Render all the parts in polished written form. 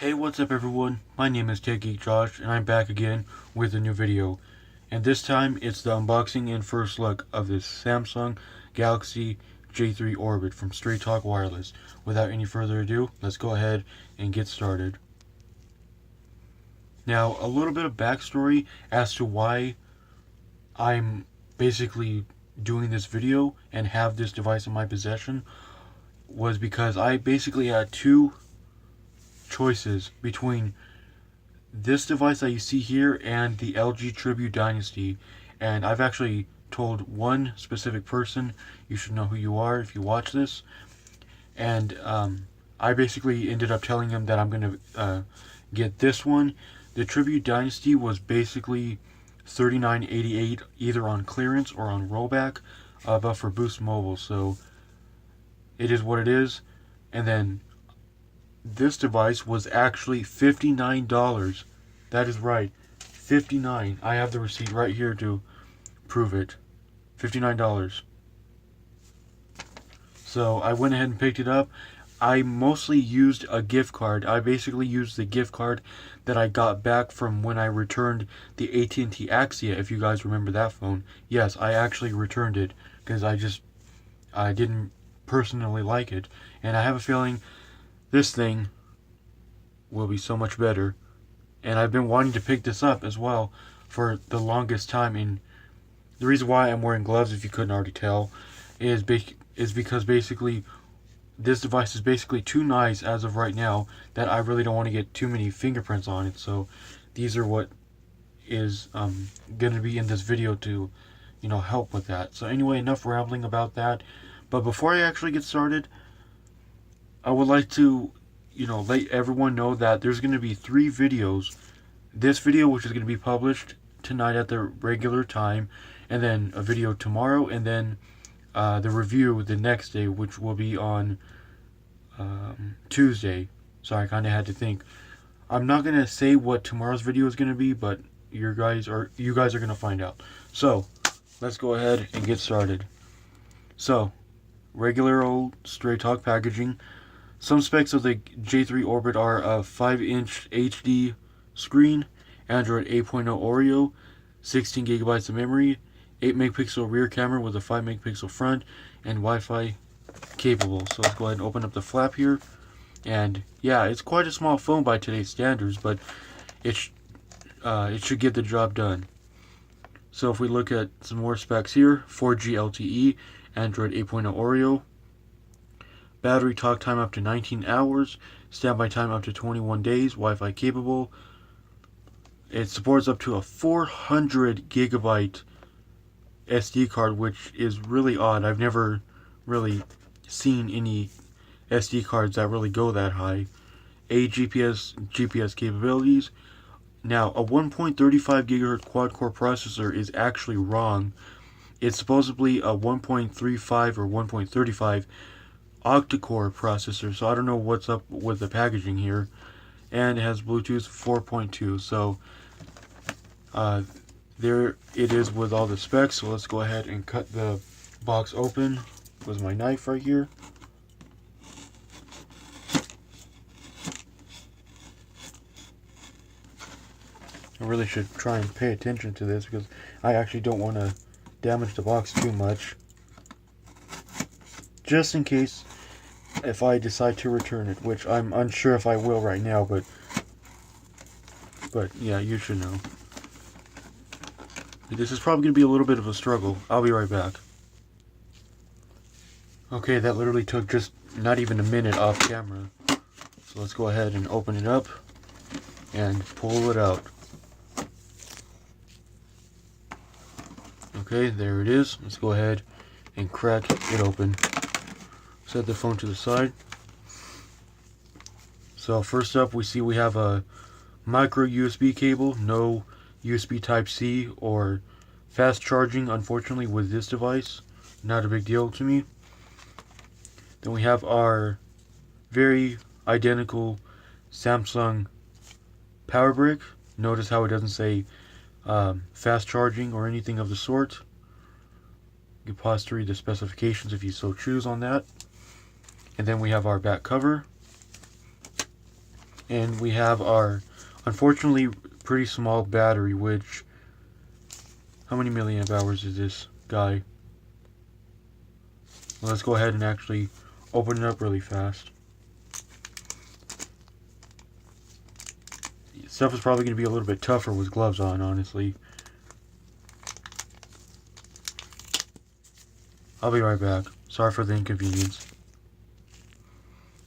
Hey, what's up everyone? My name is techgeekjosh and I'm back again with a new video. And this time it's the unboxing and first look of this Samsung Galaxy J3 Orbit from Straight Talk Wireless. Without any further ado, let's go ahead and get started. Now, a little bit of backstory as to why I'm basically doing this video and have this device in my possession was because I basically had two choices between this device that you see here and the LG Tribute Dynasty, and I've actually told one specific person, you should know who you are if you watch this, and I basically ended up telling him that I'm going to get this one. The Tribute Dynasty was basically $39.88 either on clearance or on rollback, but for Boost Mobile, so it is what it is. And then this device was actually $59. That is right, $59. I have the receipt right here to prove it. $59. So I went ahead and picked it up. I mostly used a gift card. I basically used the gift card that I got back from when I returned the AT&T Axia, if you guys remember that phone. Yes, I actually returned it because I didn't personally like it. And I have a feeling this thing will be so much better. And I've been wanting to pick this up as well for the longest time. And the reason why I'm wearing gloves, if you couldn't already tell, is because basically this device is basically too nice as of right now that I really don't want to get too many fingerprints on it. So these are what is going to be in this video to, help with that. So anyway, enough rambling about that. But before I actually get started, I would like to, let everyone know that there's going to be 3 videos. This video, which is going to be published tonight at the regular time, and then a video tomorrow, and then the review the next day, which will be on Tuesday. So I kind of had to think. I'm not going to say what tomorrow's video is going to be, but you guys are going to find out. So let's go ahead and get started. So, regular old straight talk packaging. Some specs of the J3 Orbit are a 5-inch HD screen, Android 8.0 Oreo, 16 gigabytes of memory, 8 megapixel rear camera with a 5 megapixel front, and Wi-Fi capable. So let's go ahead and open up the flap here. And yeah, it's quite a small phone by today's standards, but it should get the job done. So if we look at some more specs here, 4G LTE, Android 8.0 Oreo, battery talk time up to 19 hours, standby time up to 21 days, Wi-Fi capable. It supports up to a 400 gigabyte SD card, which is really odd. I've never really seen any SD cards that really go that high. GPS capabilities. Now, a 1.35 gigahertz quad-core processor is actually wrong. It's supposedly a 1.35 or 1.35 octa-core processor, so I don't know what's up with the packaging here. And it has Bluetooth 4.2, so there it is with all the specs. So let's go ahead and cut the box open with my knife right here. I really should try and pay attention to this because I actually don't want to damage the box too much, just in case if I decide to return it, which I'm unsure if I will right now, but yeah, you should know. This is probably going to be a little bit of a struggle. I'll be right back. Okay, that literally took just not even a minute off camera. So let's go ahead and open it up and pull it out. Okay, there it is. Let's go ahead and crack it open. Set the phone to the side. So first up, we have a micro USB cable. No USB Type-C or fast charging, unfortunately, with this device. Not a big deal to me. Then we have our very identical Samsung power brick. Notice how it doesn't say fast charging or anything of the sort. You can pause to read the specifications if you so choose on that. And then we have our back cover. And we have our, unfortunately, pretty small battery, which, how many milliamp hours is this guy? Well, let's go ahead and actually open it up really fast. Stuff is probably going to be a little bit tougher with gloves on, honestly. I'll be right back. Sorry for the inconvenience.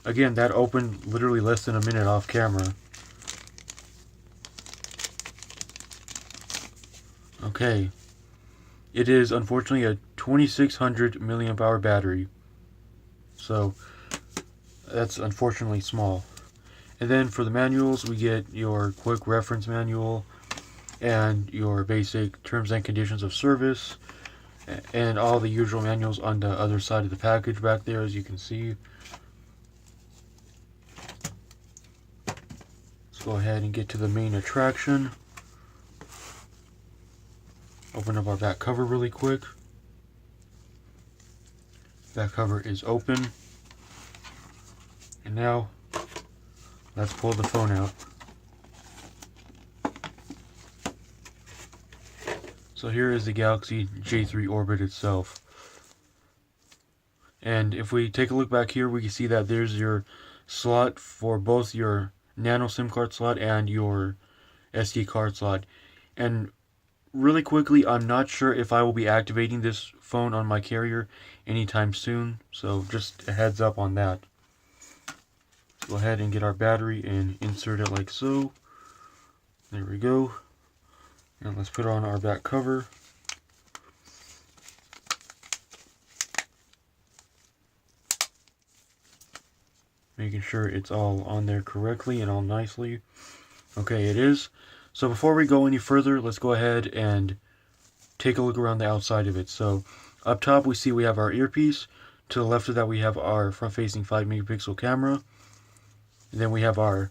Again, that opened literally less than a minute off camera. Okay. It is unfortunately a 2600 milliamp hour battery. So, that's unfortunately small. And then for the manuals, we get your quick reference manual and your basic terms and conditions of service and all the usual manuals on the other side of the package back there, as you can see. Let's go ahead and get to the main attraction. Open up our back cover really quick. Back cover is open. And now, let's pull the phone out. So here is the Galaxy J3 Orbit itself. And if we take a look back here, we can see that there's your slot for both your nano SIM card slot and your SD card slot. And really quickly, I'm not sure if I will be activating this phone on my carrier anytime soon. So just a heads up on that. Let's go ahead and get our battery and insert it like so. There we go. And let's put on our back cover. Making sure it's all on there correctly and all nicely. Okay, it is. So before we go any further, let's go ahead and take a look around the outside of it. So up top we see we have our earpiece. To the left of that we have our front-facing 5 megapixel camera. And then we have our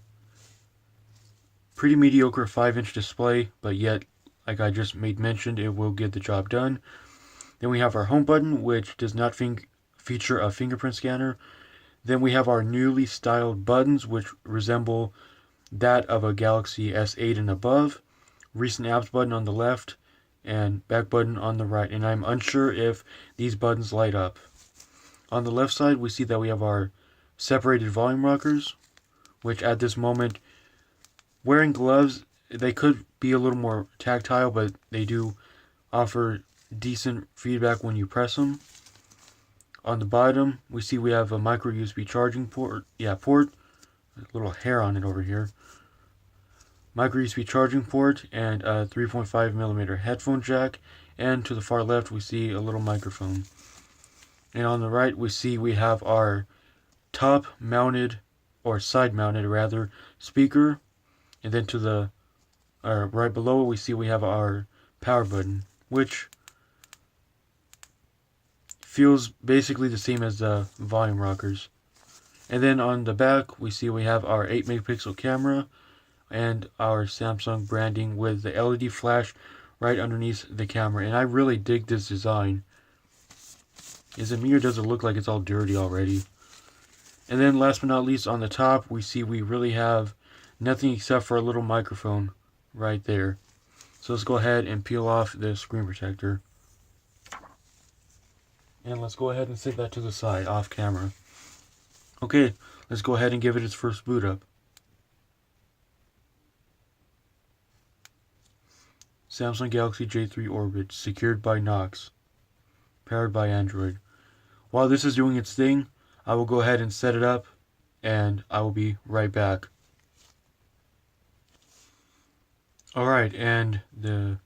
pretty mediocre 5-inch display, but yet, like I just made mention, it will get the job done. Then we have our home button, which does not feature a fingerprint scanner. Then we have our newly styled buttons, which resemble that of a Galaxy S8 and above. Recent apps button on the left, and back button on the right. And I'm unsure if these buttons light up. On the left side, we see that we have our separated volume rockers, which at this moment, wearing gloves, they could be a little more tactile, but they do offer decent feedback when you press them. On the bottom, we see we have a micro USB charging port. A little hair on it over here. Micro USB charging port and a 3.5mm headphone jack. And to the far left, we see a little microphone. And on the right, we see we have our top mounted, or side mounted rather, speaker. And then to the right below it, we see we have our power button, which feels basically the same as the volume rockers. And then on the back, we see we have our 8 megapixel camera and our Samsung branding with the LED flash right underneath the camera. And I really dig this design. Is it me or does it look like it's all dirty already? And then last but not least, on the top, we see we really have nothing except for a little microphone right there. So let's go ahead and peel off the screen protector. And let's go ahead and set that to the side, off camera. Okay, let's go ahead and give it its first boot up. Samsung Galaxy J3 Orbit, secured by Knox, powered by Android. While this is doing its thing, I will go ahead and set it up, and I will be right back. Alright, and the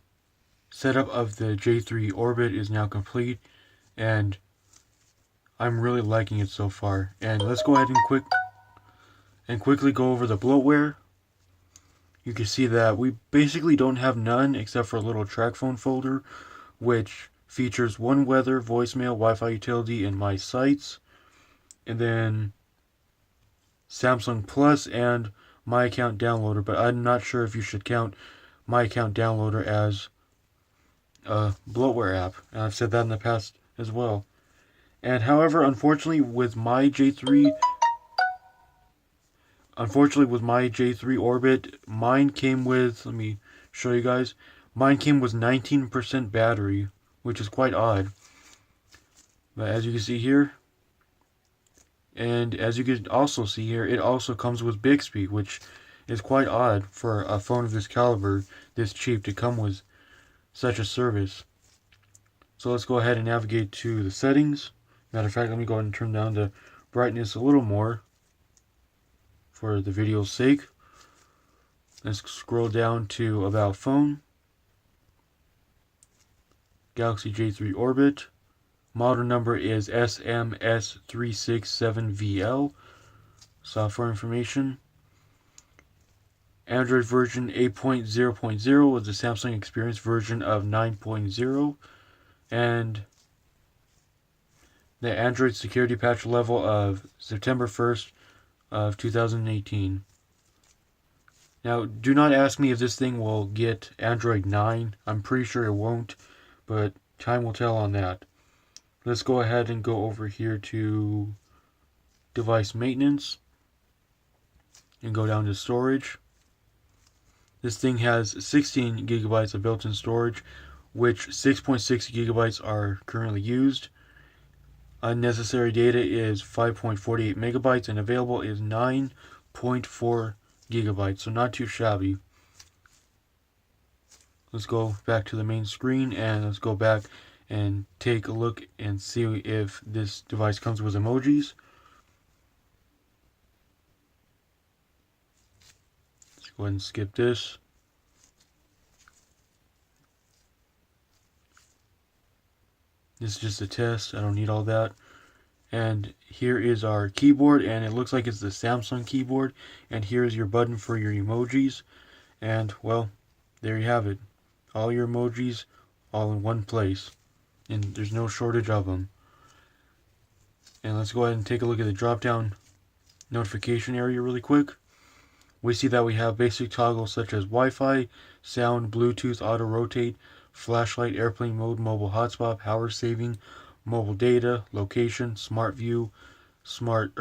setup of the J3 Orbit is now complete, and I'm really liking it so far. And let's go ahead and quickly go over the bloatware. You can see that we basically don't have none except for a little track phone folder, which features one weather, voicemail, Wi-Fi utility, and my sites. And then Samsung Plus and My Account Downloader, but I'm not sure if you should count My Account Downloader as a bloatware app. And I've said that in the past as well. And however, unfortunately, with my J3, unfortunately with my J3 Orbit, mine came with, let me show you guys, mine came with 19% battery, which is quite odd. But as you can see here, and as you can also see here, it also comes with Bixby, which is quite odd for a phone of this caliber, this cheap, to come with such a service. So let's go ahead and navigate to the settings. Matter of fact, let me go ahead and turn down the brightness a little more for the video's sake. Let's scroll down to About Phone. Galaxy J3 Orbit. Model number is SMS367VL. Software information. Android version 8.0.0 with the Samsung Experience version of 9.0. And the Android security patch level of September 1st of 2018. Now, do not ask me if this thing will get Android 9. I'm pretty sure it won't, but time will tell on that. Let's go ahead and go over here to device maintenance and go down to storage. This thing has 16 gigabytes of built-in storage, which 6.6 gigabytes are currently used. Unnecessary data is 5.48 megabytes and available is 9.4 gigabytes, so not too shabby. Let's go back to the main screen and let's go back and take a look and see if this device comes with emojis. Let's go ahead and skip this. This is just a test, I don't need all that. And here is our keyboard, and it looks like it's the Samsung keyboard. And here is your button for your emojis. And, well, there you have it. All your emojis, all in one place. And there's no shortage of them. And let's go ahead and take a look at the drop-down notification area really quick. We see that we have basic toggles such as Wi-Fi, sound, Bluetooth, auto-rotate, flashlight, airplane mode, mobile hotspot, power saving, mobile data, location, smart view, secure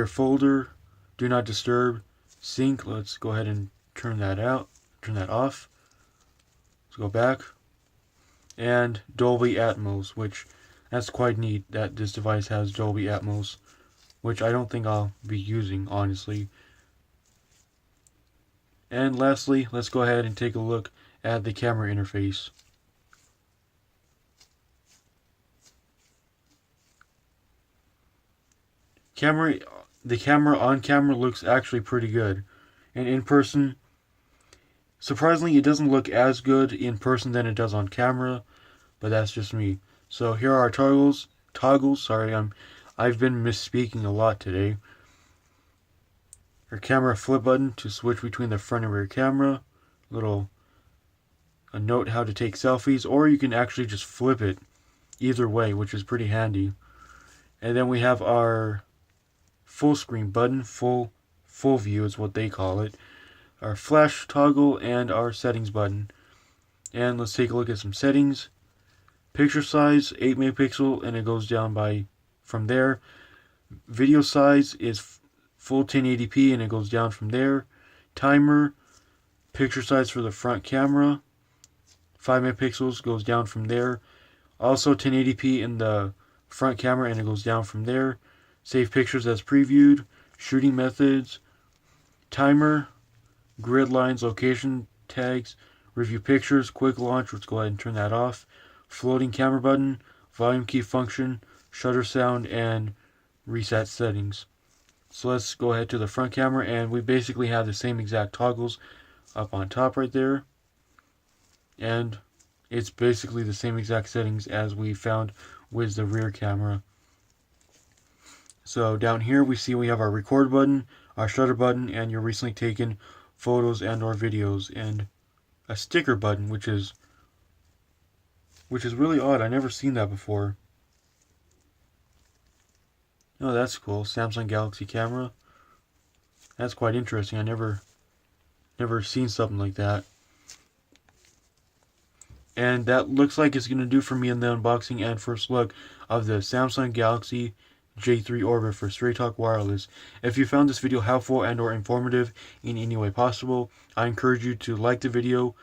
folder, do not disturb, sync. Let's go ahead and turn that off. Let's go back. And Dolby Atmos, which that's quite neat that this device has Dolby Atmos, which I don't think I'll be using, honestly. And lastly, let's go ahead and take a look at the camera interface. The camera on camera looks actually pretty good. And in person, surprisingly, it doesn't look as good in person than it does on camera, but that's just me. So here are our toggles. I've been misspeaking a lot today. Our camera flip button to switch between the front and rear camera. A note how to take selfies, or you can actually just flip it either way, which is pretty handy. And then we have our full screen button, full view is what they call it. Our flash toggle and our settings button. And let's take a look at some settings. Picture size 8 megapixel, and it goes down from there. Video size is full 1080p, and it goes down from there. Timer, picture size for the front camera, 5 megapixels, goes down from there. Also 1080p in the front camera, and it goes down from there. Save pictures as previewed. Shooting methods, timer, grid lines, location tags, review pictures, quick launch. Let's go ahead and turn that off. Floating camera button, volume key function, shutter sound, and reset settings. So let's go ahead to the front camera, and we basically have the same exact toggles up on top right there. And it's basically the same exact settings as we found with the rear camera. So down here we see we have our record button, our shutter button, and your recently taken photos and or videos, and a sticker button, which is really odd. I never seen that before. Oh, that's cool. Samsung Galaxy camera. That's quite interesting. I never seen something like that. And that looks like it's going to do for me in the unboxing and first look of the Samsung Galaxy J3 Orbit for Straight Talk Wireless. If you found this video helpful and or informative in any way possible, I encourage you to like the video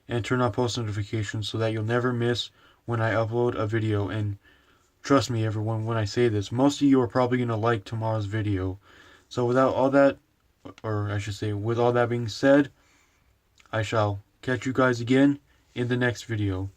and turn on post notifications so that you'll never miss when I upload a video. And trust me everyone when I say this, most of you are probably going to like tomorrow's video. So without all that, or I should say with all that being said, I shall catch you guys again in the next video.